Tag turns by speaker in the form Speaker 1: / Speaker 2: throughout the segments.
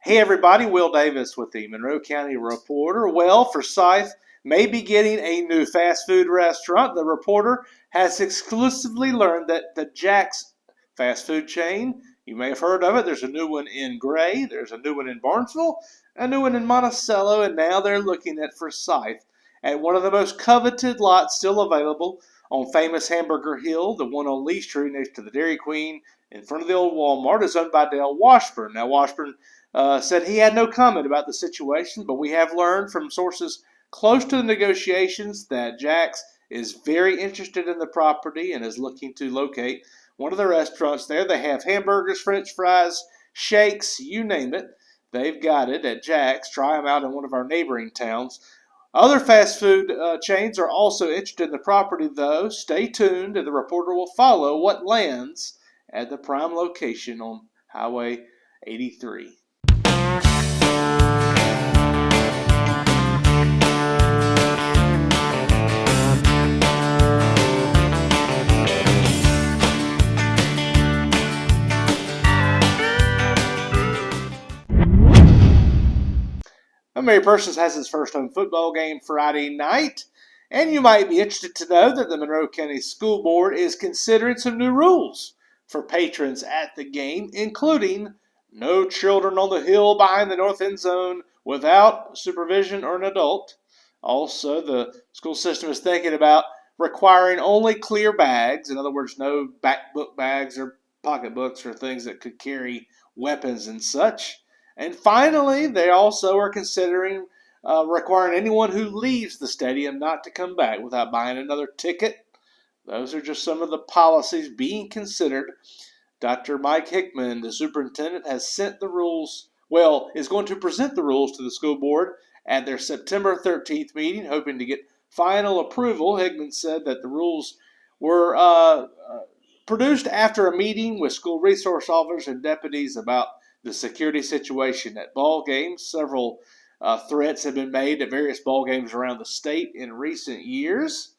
Speaker 1: Hey everybody, Will Davis with the Monroe County Reporter. Well, Forsyth may be getting a new fast food restaurant. The reporter has exclusively learned that the Jack's fast food chain, you may have heard of it, there's a new one in Gray, there's a new one in Barnesville, a new one in Monticello, and now they're looking at Forsyth at one of the most coveted lots still available on famous Hamburger Hill. The one on Lee Street next to the Dairy Queen in front of the old Walmart is owned by Dale Washburn. Now, Washburn said he had no comment about the situation, but we have learned from sources close to the negotiations that Jack's is very interested in the property and is looking to locate one of the restaurants there. They have hamburgers, french fries, shakes, you name it. They've got it at Jack's. Try them out in one of our neighboring towns. Other fast food chains are also interested in the property, though. Stay tuned, and the reporter will follow what lands at the prime location on Highway 83. Mary Persons has his first home football game Friday night, and you might be interested to know that the Monroe County School Board is considering some new rules for patrons at the game, including no children on the hill behind the north end zone without supervision or an adult. Also, the school system is thinking about requiring only clear bags, in other words, no book bags or pocketbooks or things that could carry weapons and such. And finally, they also are considering requiring anyone who leaves the stadium not to come back without buying another ticket. Those are just some of the policies being considered. Dr. Mike Hickman, the superintendent, has sent the rules, is going to present the rules to the school board at their September 13th meeting, hoping to get final approval. Hickman said that the rules were produced after a meeting with school resource officers and deputies about the security situation at ball games. Several threats have been made at various ball games around the state in recent years.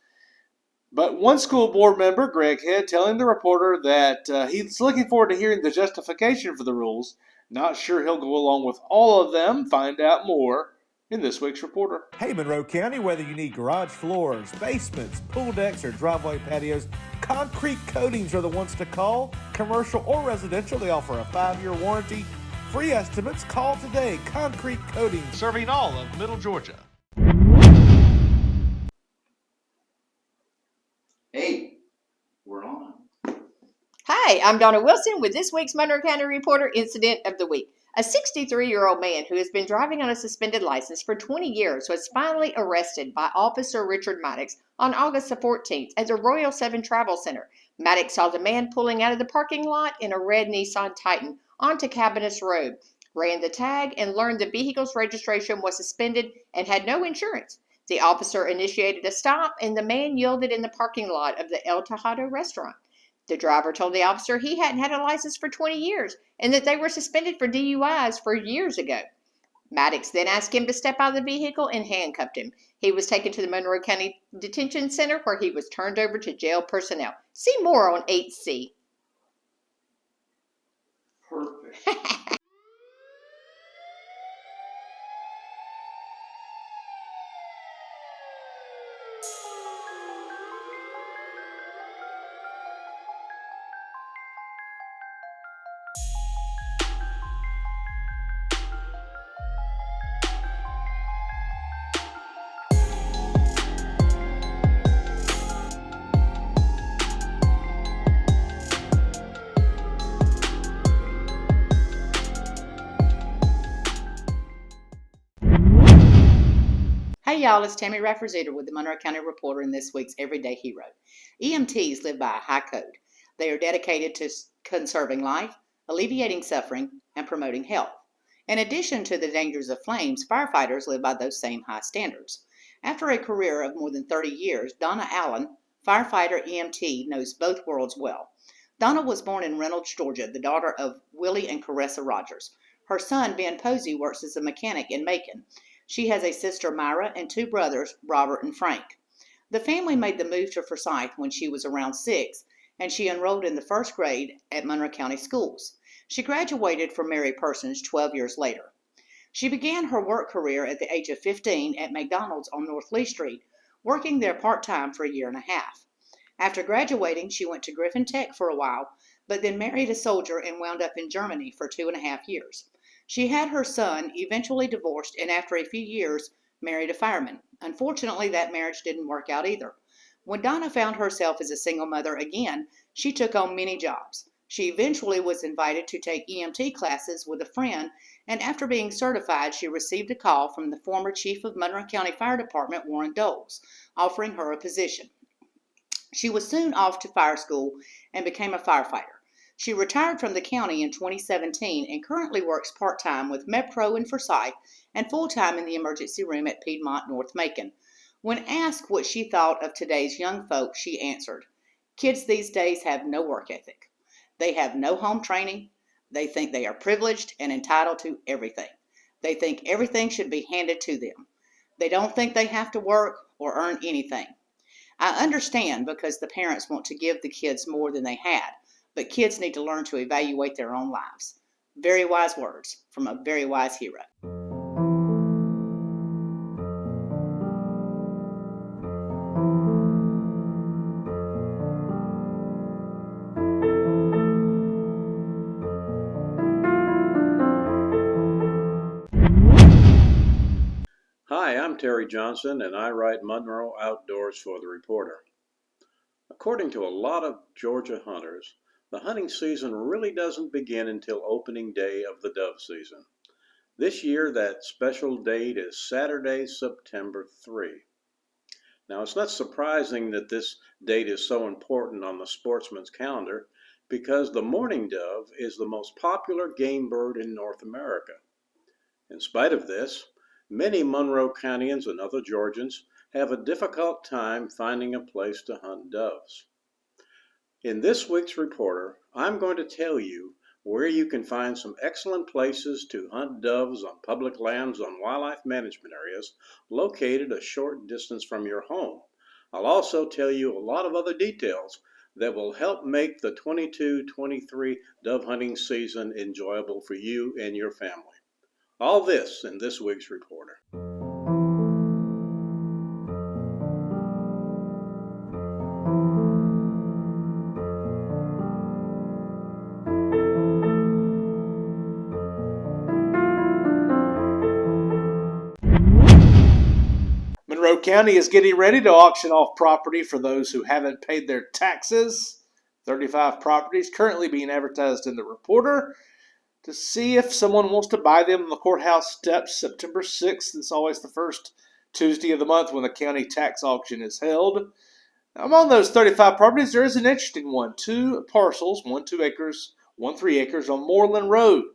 Speaker 1: But one school board member, Greg Head, telling the reporter that he's looking forward to hearing the justification for the rules. Not sure he'll go along with all of them. Find out more in this week's Reporter.
Speaker 2: Hey, Monroe County, whether you need garage floors, basements, pool decks, or driveway patios, Concrete Coatings are the ones to call. Commercial or residential, they offer a 5-year warranty. Free estimates, call today. Concrete Coatings, serving all of Middle Georgia.
Speaker 3: Hey, we're on.
Speaker 4: Hi, I'm Donna Wilson with this week's Monroe County Reporter Incident of the Week. A 63-year-old man who has been driving on a suspended license for 20 years was finally arrested by Officer Richard Maddox on August the 14th at the Royal 7 Travel Center. Maddox saw the man pulling out of the parking lot in a red Nissan Titan onto Cabinets Road, ran the tag, and learned the vehicle's registration was suspended and had no insurance. The officer initiated a stop, and the man yielded in the parking lot of the El Tejado restaurant. The driver told the officer he hadn't had a license for 20 years and that they were suspended for DUIs for years ago. Maddox then asked him to step out of the vehicle and handcuffed him. He was taken to the Monroe County Detention Center where he was turned over to jail personnel. See more on 8C.
Speaker 3: Perfect.
Speaker 5: Hey y'all, it's Tammy Rafferzeder with the Monroe County Reporter in this week's Everyday Hero. EMTs live by a high code. They are dedicated to conserving life, alleviating suffering, and promoting health. In addition to the dangers of flames, firefighters live by those same high standards. After a career of more than 30 years, Donna Allen, firefighter EMT, knows both worlds well. Donna was born in Reynolds, Georgia, the daughter of Willie and Caressa Rogers. Her son, Ben Posey, works as a mechanic in Macon. She has a sister, Myra, and 2 brothers, Robert and Frank. The family made the move to Forsyth when she was around 6, and she enrolled in the 1st grade at Monroe County Schools. She graduated from Mary Persons 12 years later. She began her work career at the age of 15 at McDonald's on North Lee Street, working there part-time for a year and a half. After graduating, she went to Griffin Tech for a while, but then married a soldier and wound up in Germany for 2.5 years. She had her son, eventually divorced, and after a few years, married a fireman. Unfortunately, that marriage didn't work out either. When Donna found herself as a single mother again, she took on many jobs. She eventually was invited to take EMT classes with a friend, and after being certified, she received a call from the former chief of Monroe County Fire Department, Warren Doles, offering her a position. She was soon off to fire school and became a firefighter. She retired from the county in 2017 and currently works part-time with MedPro in Forsyth and full-time in the emergency room at Piedmont North Macon. When asked what she thought of today's young folks, she answered, "Kids these days have no work ethic. They have no home training. They think they are privileged and entitled to everything. They think everything should be handed to them. They don't think they have to work or earn anything. I understand because the parents want to give the kids more than they had, but kids need to learn to evaluate their own lives." Very wise words from a very wise hero.
Speaker 6: Hi, I'm Terry Johnson, and I write Monroe Outdoors for the Reporter. According to a lot of Georgia hunters, the hunting season really doesn't begin until opening day of the dove season. This year, that special date is Saturday, September 3. Now, it's not surprising that this date is so important on the sportsman's calendar because the mourning dove is the most popular game bird in North America. In spite of this, many Monroe Countyans and other Georgians have a difficult time finding a place to hunt doves. In this week's Reporter, I'm going to tell you where you can find some excellent places to hunt doves on public lands on wildlife management areas located a short distance from your home. I'll also tell you a lot of other details that will help make the 22-23 dove hunting season enjoyable for you and your family. All this in this week's Reporter.
Speaker 1: Monroe County is getting ready to auction off property for those who haven't paid their taxes. 35 properties currently being advertised in the Reporter to see if someone wants to buy them on the courthouse steps September 6th. It's always the first Tuesday of the month when the county tax auction is held. Among those 35 properties, there is an interesting one. 2 parcels, 1 2 acres, 1 3 acres on Moreland Road.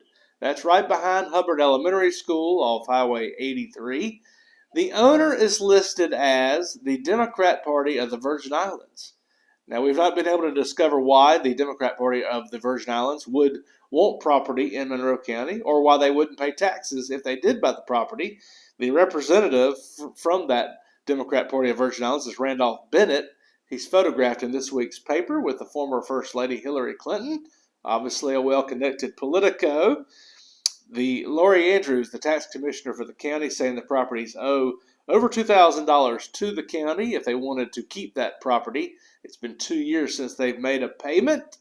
Speaker 1: That's right behind Hubbard Elementary School off Highway 83. The owner is listed as the Democrat Party of the Virgin Islands. Now, we've not been able to discover why the Democrat Party of the Virgin Islands would want property in Monroe County or why they wouldn't pay taxes if they did buy the property. The representative from that Democrat Party of Virgin Islands is Randolph Bennett. He's photographed in this week's paper with the former First Lady Hillary Clinton, obviously a well-connected politico. The Lori Andrews, the tax commissioner for the county, saying the properties owe over $2,000 to the county if they wanted to keep that property. It's been 2 years since they've made a payment.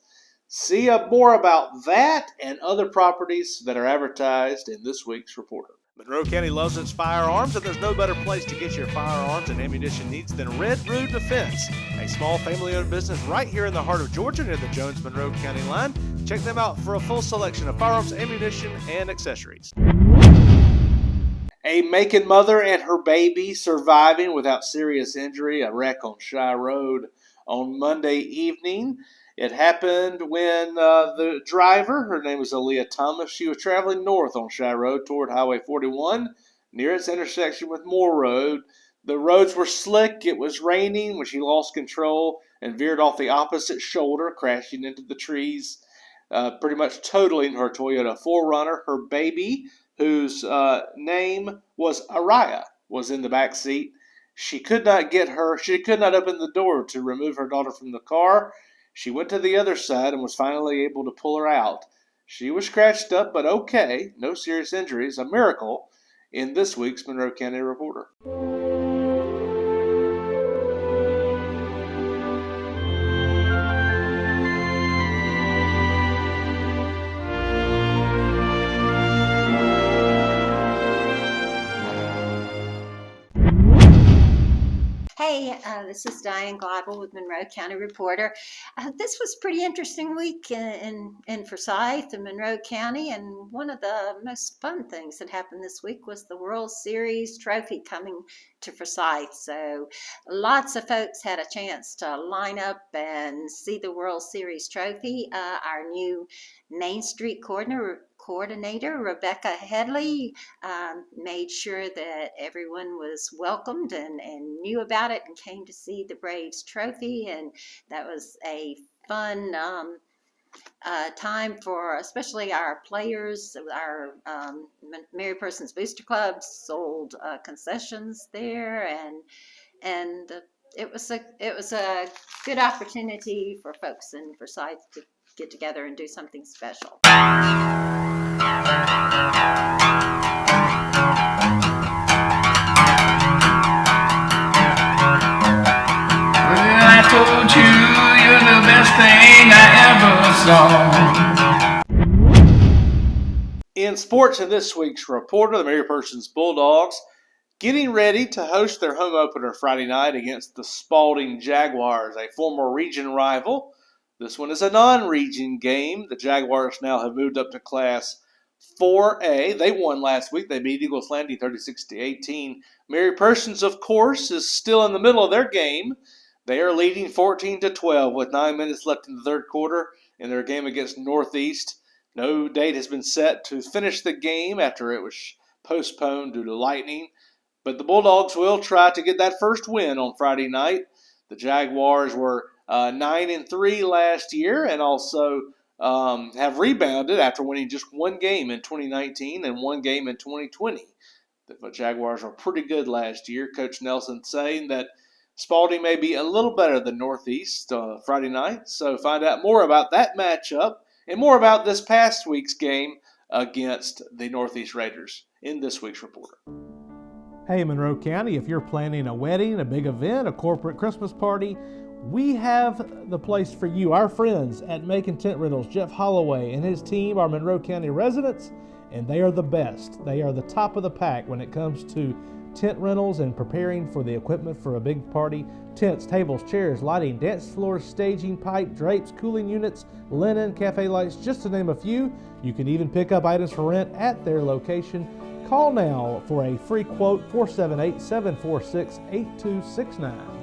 Speaker 1: See more about that and other properties that are advertised in this week's Reporter.
Speaker 2: Monroe County loves its firearms, and there's no better place to get your firearms and ammunition needs than Red Root Defense, a small family-owned business right here in the heart of Georgia near the Jones-Monroe County line. Check them out for a full selection of firearms, ammunition, and accessories.
Speaker 1: A Macon mother and her baby surviving without serious injury, a wreck on Shy Road on Monday evening. It happened when the driver, her name was Aaliyah Thomas, she was traveling north on Shy Road toward Highway 41 near its intersection with Moore Road. The roads were slick, it was raining when she lost control and veered off the opposite shoulder, crashing into the trees, pretty much totaling her Toyota 4Runner. Her baby, whose name was Araya, was in the back seat. She could not open the door to remove her daughter from the car. She went to the other side and was finally able to pull her out. She was scratched up, but okay. No serious injuries. A miracle in this week's Monroe County Reporter.
Speaker 7: Hey, this is Diane Glidewell with Monroe County Reporter. This was a pretty interesting week in Forsyth and Monroe County, and one of the most fun things that happened this week was the World Series trophy coming to Forsyth. So lots of folks had a chance to line up and see the World Series trophy. Our new Main Street coordinator, Rebecca Headley, made sure that everyone was welcomed and knew about it and came to see the Braves trophy. And that was a fun time for especially our players. Our Mary Persons Booster Club sold concessions there, and it was a good opportunity for folks in Forsyth to get together and do something special.
Speaker 8: I told you you're the best thing I ever saw.
Speaker 1: In sports, in this week's Reporter, the Mary Persons Bulldogs getting ready to host their home opener Friday night against the Spalding Jaguars, a former region rival. This one is a non-region game. The Jaguars now have moved up to Class 4A. They won last week. They beat Eagles Landing 36-18. Mary Persons, of course, is still in the middle of their game. They are leading 14-12 with 9 minutes left in the third quarter in their game against Northeast. No date has been set to finish the game after it was postponed due to lightning. But the Bulldogs will try to get that first win on Friday night. The Jaguars were 9-3 last year and also have rebounded after winning just one game in 2019 and one game in 2020. The Jaguars were pretty good last year. Coach Nelson saying that Spalding may be a little better than Northeast Friday night. So find out more about that matchup and more about this past week's game against the Northeast Raiders in this week's Reporter.
Speaker 2: Hey, Monroe County, if you're planning a wedding, a big event, a corporate Christmas party, we have the place for you. Our friends at Macon Tent Rentals, Jeff Holloway and his team are Monroe County residents, and they are the best. They are the top of the pack when it comes to tent rentals and preparing for the equipment for a big party. Tents, tables, chairs, lighting, dance floors, staging, pipe, drapes, cooling units, linen, cafe lights, just to name a few. You can even pick up items for rent at their location. Call now for a free quote, 478-746-8269.